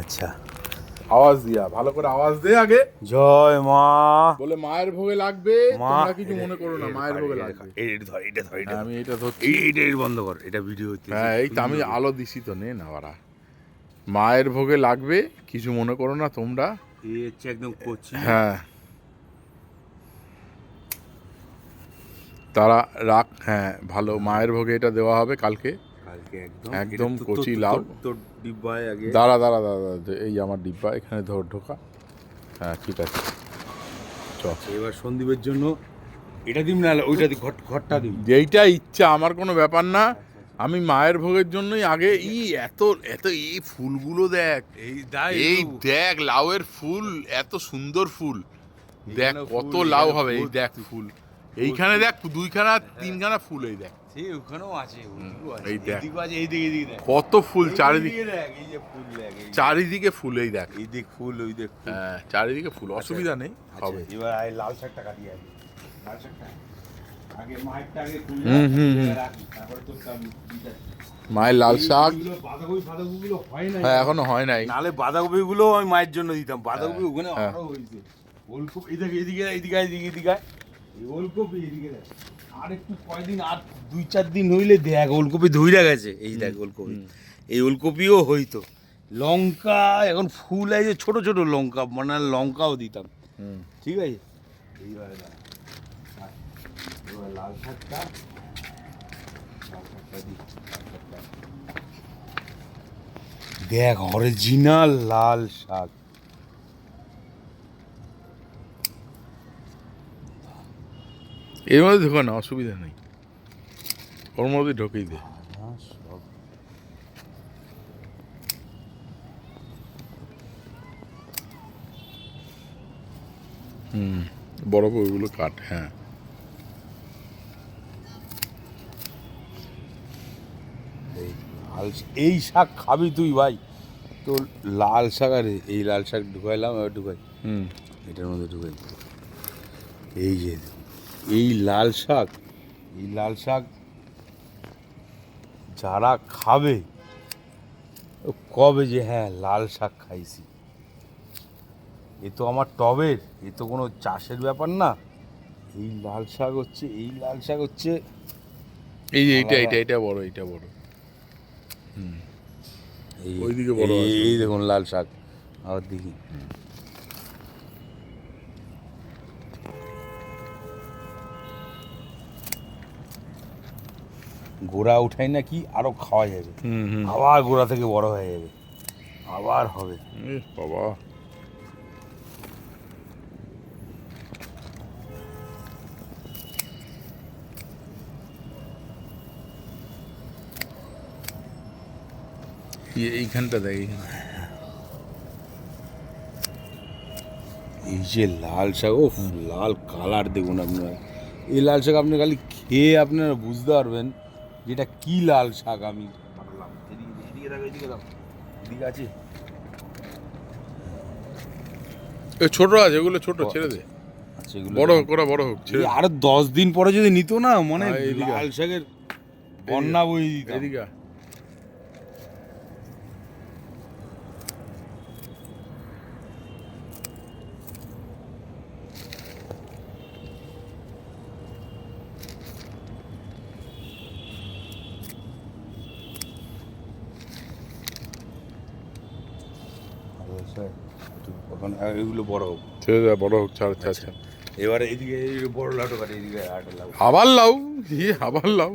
আচ্ছা, আওয়াজ দিয়া, ভালো করে আওয়াজ দে আগে। জয় মা। বলে মায়ের ভোগে লাগবে, মা, তোমরা কিছু মনে করো না, মায়ের ভোগে লাগবে। হ্যাঁ, আমি এটা ধরছি। এইটা বন্ধ কর, এটা ভিডিও হচ্ছে। হ্যাঁ, এই তো আমি আলো দিছি তো, নে না বাড়া। মায়ের ভোগে লাগবে, কিছু মনে করো না তোমরা। এই হচ্ছে একদম কচি। হ্যাঁ, তারা রাখ। হ্যাঁ, ভালো, মায়ের ভোগে এটা দেওয়া হবে কালকে। কালকে একদম কচি লাউ। তোর ডিব্বায় আগে দাঁড়া দাঁড়া দাঁড়া দাঁড়া, এই আমার ডিব্বা, এখানে ধর ঢোকা। হ্যাঁ, ঠিক আছে, চল। এবার সন্দীপের জন্য এটা দিম না, ওইটা দি, ঘরটা দিম। যেইটা ইচ্ছা, আমার কোনো ব্যাপার না। আমি মায়ের ভোগের জন্যই আগে। এত এত এই ফুলগুলো দেখ, এই দেখ লাউয়ের ফুল, এত সুন্দর ফুল। দেখ কত লাউ হবে, এই দেখ ফুল। এইখানে দেখ দুইখানা তিনখানা ফুল, এই দেখ। ওখানেও আছে, এই দেখ এইদিকে দেখ কত ফুল চারিদিকে। দেখ, এই যে ফুল দেখ, চারিদিকে ফুল, এই দেখ। এই দেখ ফুল, ওই দেখ ফুল। হ্যাঁ, চারিদিকে ফুল, অসুবিধা নেই, হবে। এবার লাল শাকটা কাটি আগে, লাল শাকটা আগে, মায়েরটা আগে খুলে রাখি, তারপরে তোর মায়ের লাল শাক। বাঁধাকপিগুলো হয় না, হ্যাঁ, এখনো হয় নাই। নালে বাঁধাকপিগুলো আমি মায়ের জন্য দিতাম। বাঁধাকপি ওখানে আরো হয়েছে। ওলকপি এদিকে এদিকে এদিকে এদিকে এদিকে, এই ওলকপি এদিকে দেখ। আর একটু কয়দিন, আর 2-4 দিন হইলে দেখ ওলকপি ধইরা গেছে। এই দেখ ওলকপি, এই ওলকপিও হইতো। লঙ্কা এখন ফুল আছে, ছোট ছোট লঙ্কা, মানে লঙ্কাও দিতাম। ঠিক আছে, এইবারে এবার লাল শাকটা দিই। দেখ অরিজিনাল লাল শাক। এর মধ্যে ঢোকা না, অসুবিধা নেই, ওর মধ্যে ঢোকেই দে। বড় ওইগুলো কাট। হ্যাঁ, এই শাক খাবি তুই ভাই, তো লাল শাক। আর এই লাল শাক ঢুকাইলাম, এবার ঢুকাই এটার মধ্যে ঢুকাই। এই যে এই লাল শাক, এই লাল শাক যারা খাবে কবে যে হ্যাঁ লাল শাক খাইছি। এ তো আমার টবের, এ তো কোনো চাষের ব্যাপার না। এই লাল শাক হচ্ছে, এই লাল শাক হচ্ছে এই যে এইটা এইটা এটা বড়, এইটা বড়। ওইদিকে বড় আছে। এই দেখুন লাল শাক, আবার দেখি। গোড়া উঠাই না কি আরো খাওয়া যাবে, আবার গোড়া থেকে বড় হয়ে যাবে, আবার হবে। বাবা, এইখানটা দেখ, এইখানে। এই যে লাল শাক, ও লাল কালার দেখুন আপনারা। এই লাল শাক আপনি খালি খেয়ে আপনারা বুঝতে পারবেন যেটা কি লাল শাক আমি বানালাম। এদিকে দাও, এদিকে দাও, এদিকে আছে। ছোট আছে, এগুলো ছোট, ছেড়ে দে। আচ্ছা, এগুলো বড় হোক, ওরা বড় হোক। আরো 10 দিন পরে যদি নিত না, মানে লাল শাকের বন্যা বই দিত। এদিকে এগুলো বড় হোক, ছেড়ে দেয়, বড় হোক, ছাড় ছাড় ছাড়। এবারে এদিকে বড় লাউটা কাটে, এদিকে আটা লাউ, আবার লাউ, আবার লাউ।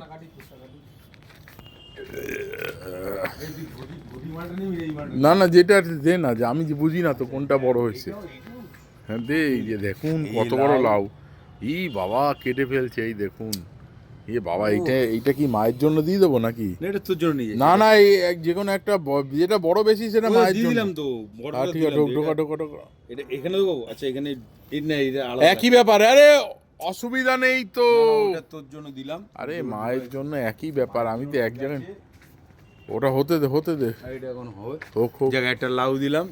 না না, যেটা দে না, যে আমি যে বুঝি না তো কোনটা বড় হয়েছে। হ্যাঁ দে, এই যে দেখুন কত বড় লাউ। বাবা কেটে ফেলছে, এই দেখুন। বাবা, এইটা কি মায়ের জন্য দিয়ে দেবো নাকি? এটা তোর জন্য নিয়ে না না, এই যে কোনো একটা যেটা বড় বেশি সেটা মায়ের জন্য দিলাম তো। ঠিক আছে, ঢোকা ঢোকা ঢোকা। এটা এখানে দেবো। আচ্ছা, এখানে একই ব্যাপার। আরে অসুবিধা নেই তো, তোর জন্য দিলাম। আরে মায়ের জন্য একই ব্যাপার। আমি তো এক জায়গায়, ওটা হতে দে, হতে দে। এটা এখন হবে, হোক হোক। জায়গায় একটা লাউ দিলাম,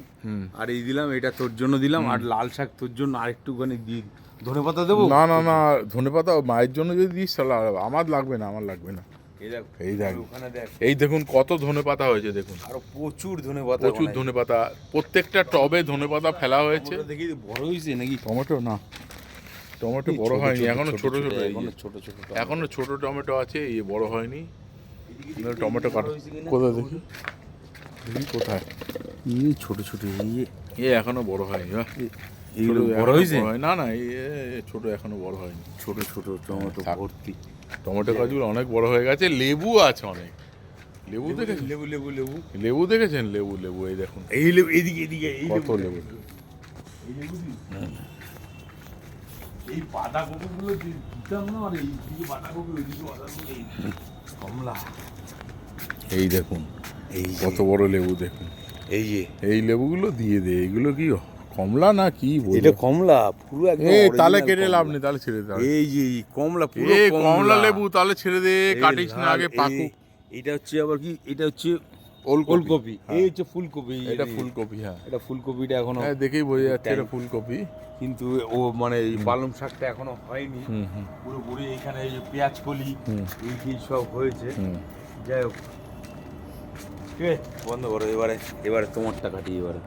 আর এই দিলাম, এটা তোর জন্য দিলাম। আর লাল শাক তোর জন্য আরেকটুখানি দিই। ধনেপাতা দেবো? না না না, ধনেপাতা মায়ের জন্য যদি দিস তাহলে আমার লাগবে না, আমার লাগবে না। এই দেখ, এই দেখ। ওখানে দেখ এই দেখুন কত ধনেপাতা হয়েছে দেখুন, আরো প্রচুর ধনেপাতা, প্রচুর ধনেপাতা, প্রত্যেকটা টবে ধনেপাতা ফেলা হয়েছে। টমেটো দেখি বড় হয়েছে নাকি? টমেটো না, টমেটো বড় ছোট হয়নি, ছোট এখনো ছোট ছোট, এই এখনো যে। ছোট ছোট এখনো ছোট টমেটো আছে, এই বড় হয়নি। এদিকে টমেটো বড় কাটা হয়েছে কিনা? কোথায় দেখি, দেখি কোথায়, এই ছোট ছোট এ এখনো বড় হয়নি, বাহ। এইগুলো ছোট বড় এখনো হয়েছে? হয় না, না, ছোট এখনো বড় হয়নি। ছোট ছোট টমেটো থাক। ভর্তি। টমেটো গাছগুলো অনেক বড় হয়ে গেছে, লেবু আছে অনেক। লেবু দেখেছেন? লেবু লেবু লেবু লেবু দেখেছেন? লেবু, লেবু এই দেখুন এই লেবু, এদিকে এদিকে এই কত লেবু। এই লেবু এই বাঁধাকপিগুলো দিতাম না, আর এইদিকে বাঁধাকপি, ওইদিকে বাঁধাকপি, কমলা। এই দেখুন এই কত বড় লেবু দেখুন, এই যে এই লেবুগুলো দিয়ে দে। এইগুলো কি কমলা না কি বলবো? এটা কমলা পুরো একদম এই তালে original কেটে লাভ কমলা। নেই, তাহলে ছেড়ে দে। এই যে এই কমলা পুরো এই কমলা লেবু, তাহলে ছেড়ে দে, এই কাটিস না, লাল, আগে পাকুক। এটা হচ্ছে আবার কি, এটা হচ্ছে ওলকপি, ওলকপি, হ্যাঁ। এই হচ্ছে ফুলকপি, এটা ফুলকপি, হ্যাঁ। এটা ফুলকপিটা এখনো, হ্যাঁ, দেখেই বোঝা যাচ্ছে এটা টাইম। ফুলকপি। কিন্তু ও মানে এই পালং শাকটা এখনো হয়নি হুম হুম পুরোপুরি। এখানে এই যে পেঁয়াজ কলি হুম এই সব হয়েছে। হুম। যাই হোক, ঠিক আছে, বন্ধ করো। এবারে এবারে তোমারটা কাটি এবারে।